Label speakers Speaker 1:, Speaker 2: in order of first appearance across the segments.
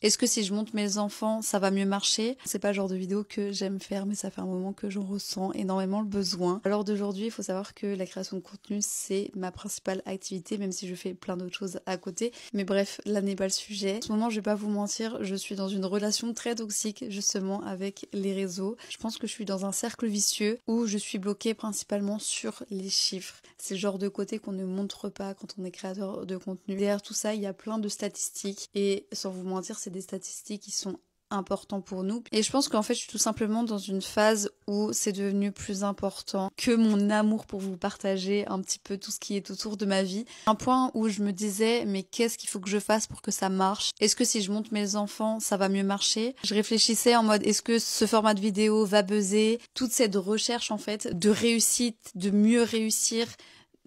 Speaker 1: Est-ce que si je monte mes enfants, ça va mieux marcher? C'est pas le genre de vidéo que j'aime faire, mais ça fait un moment que j'en ressens énormément le besoin. Alors d'aujourd'hui, il faut savoir que la création de contenu, c'est ma principale activité, même si je fais plein d'autres choses à côté. Mais bref, là n'est pas le sujet. En ce moment, je vais pas vous mentir, je suis dans une relation très toxique, justement, avec les réseaux. Je pense que je suis dans un cercle vicieux où je suis bloquée principalement sur les chiffres. C'est le genre de côté qu'on ne montre pas quand on est créateur de contenu. Derrière tout ça, il y a plein de statistiques et sans vous mentir, c'est des statistiques qui sont importants pour nous. Et je pense qu'en fait, je suis tout simplement dans une phase où c'est devenu plus important que mon amour pour vous partager un petit peu tout ce qui est autour de ma vie. Un point où je me disais, mais qu'est-ce qu'il faut que je fasse pour que ça marche? Est-ce que si je monte mes enfants, ça va mieux marcher? Je réfléchissais en mode, est-ce que ce format de vidéo va buzzer? Toute cette recherche, en fait, de réussite, de mieux réussir,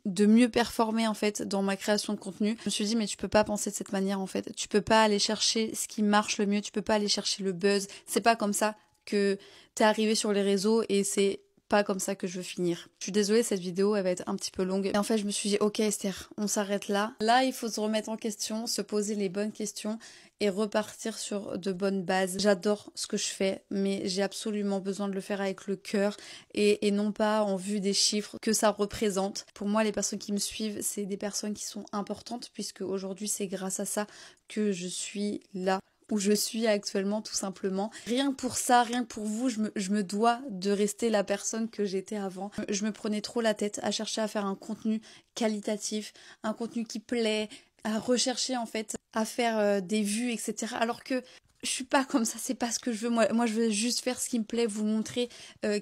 Speaker 1: de mieux performer en fait dans ma création de contenu. Je me suis dit mais tu peux pas penser de cette manière en fait. Tu peux pas aller chercher ce qui marche le mieux, tu peux pas aller chercher le buzz. C'est pas comme ça que t'es arrivé sur les réseaux et c'est pas comme ça que je veux finir. Je suis désolée, cette vidéo elle va être un petit peu longue. Et en fait je me suis dit ok Esther, on s'arrête là. Là il faut se remettre en question, se poser les bonnes questions et repartir sur de bonnes bases. J'adore ce que je fais, mais j'ai absolument besoin de le faire avec le cœur et non pas en vue des chiffres que ça représente. Pour moi, les personnes qui me suivent, c'est des personnes qui sont importantes puisque aujourd'hui, c'est grâce à ça que je suis là où je suis actuellement tout simplement. Rien que pour ça, rien que pour vous, je me dois de rester la personne que j'étais avant. Je me prenais trop la tête à chercher à faire un contenu qualitatif, un contenu qui plaît, à rechercher en fait à faire des vues, etc. Alors que je suis pas comme ça, c'est pas ce que je veux. Moi, je veux juste faire ce qui me plaît, vous montrer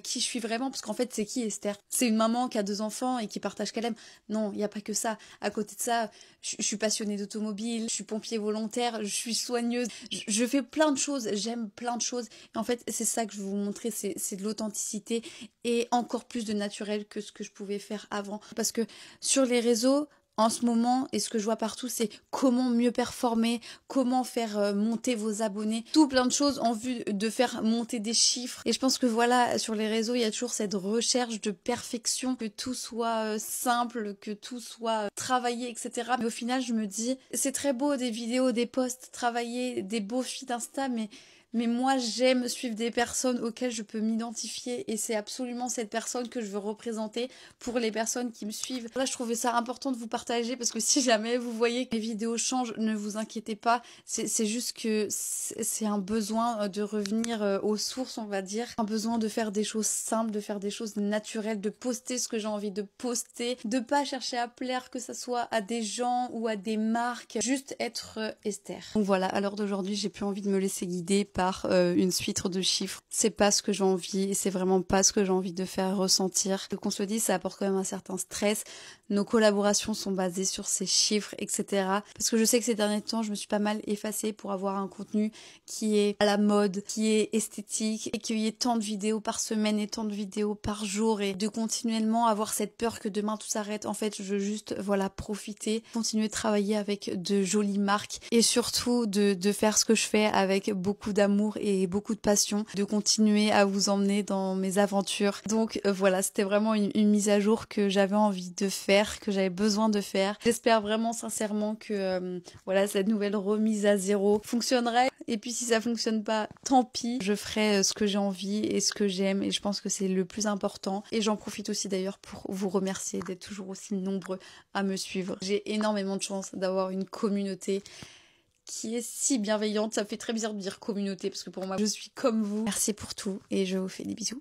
Speaker 1: qui je suis vraiment. Parce qu'en fait, c'est qui Esther? C'est une maman qui a 2 enfants et qui partage qu'elle aime. Non, il n'y a pas que ça. À côté de ça, je suis passionnée d'automobile, je suis pompier volontaire, je suis soigneuse. Je fais plein de choses, j'aime plein de choses. Et en fait, c'est ça que je veux vous montrer, c'est de l'authenticité et encore plus de naturel que ce que je pouvais faire avant. Parce que sur les réseaux, en ce moment, et ce que je vois partout, c'est comment mieux performer, comment faire monter vos abonnés, tout plein de choses en vue de faire monter des chiffres. Et je pense que voilà, sur les réseaux, il y a toujours cette recherche de perfection, que tout soit simple, que tout soit travaillé, etc. Mais au final, je me dis, c'est très beau des vidéos, des posts travaillés, des beaux feeds Insta, mais moi, j'aime suivre des personnes auxquelles je peux m'identifier et c'est absolument cette personne que je veux représenter pour les personnes qui me suivent. Là, je trouvais ça important de vous partager parce que si jamais vous voyez que les vidéos changent, ne vous inquiétez pas. C'est juste que c'est un besoin de revenir aux sources, on va dire. Un besoin de faire des choses simples, de faire des choses naturelles, de poster ce que j'ai envie de poster, de pas chercher à plaire, que ça soit à des gens ou à des marques. Juste être Esther. Donc voilà, à l'heure d'aujourd'hui, j'ai plus envie de me laisser guider par une suite de chiffres. C'est pas ce que j'ai envie et c'est vraiment pas ce que j'ai envie de faire ressentir. Qu'on se dise, ça apporte quand même un certain stress. Nos collaborations sont basées sur ces chiffres, etc. Parce que je sais que ces derniers temps, je me suis pas mal effacée pour avoir un contenu qui est à la mode, qui est esthétique et qu'il y ait tant de vidéos par semaine et tant de vidéos par jour et de continuellement avoir cette peur que demain tout s'arrête. En fait, je veux juste, voilà, profiter, continuer de travailler avec de jolies marques et surtout de faire ce que je fais avec beaucoup d'amour et beaucoup de passion, de continuer à vous emmener dans mes aventures. Donc voilà, c'était vraiment une mise à jour que j'avais envie de faire, que j'avais besoin de faire. J'espère vraiment sincèrement que voilà, cette nouvelle remise à zéro fonctionnerait. Et puis si ça fonctionne pas, tant pis. Je ferai ce que j'ai envie et ce que j'aime et je pense que c'est le plus important. Et j'en profite aussi d'ailleurs pour vous remercier d'être toujours aussi nombreux à me suivre. J'ai énormément de chance d'avoir une communauté qui est si bienveillante. Ça me fait très bizarre de dire communauté parce que pour moi, je suis comme vous. Merci pour tout et je vous fais des bisous.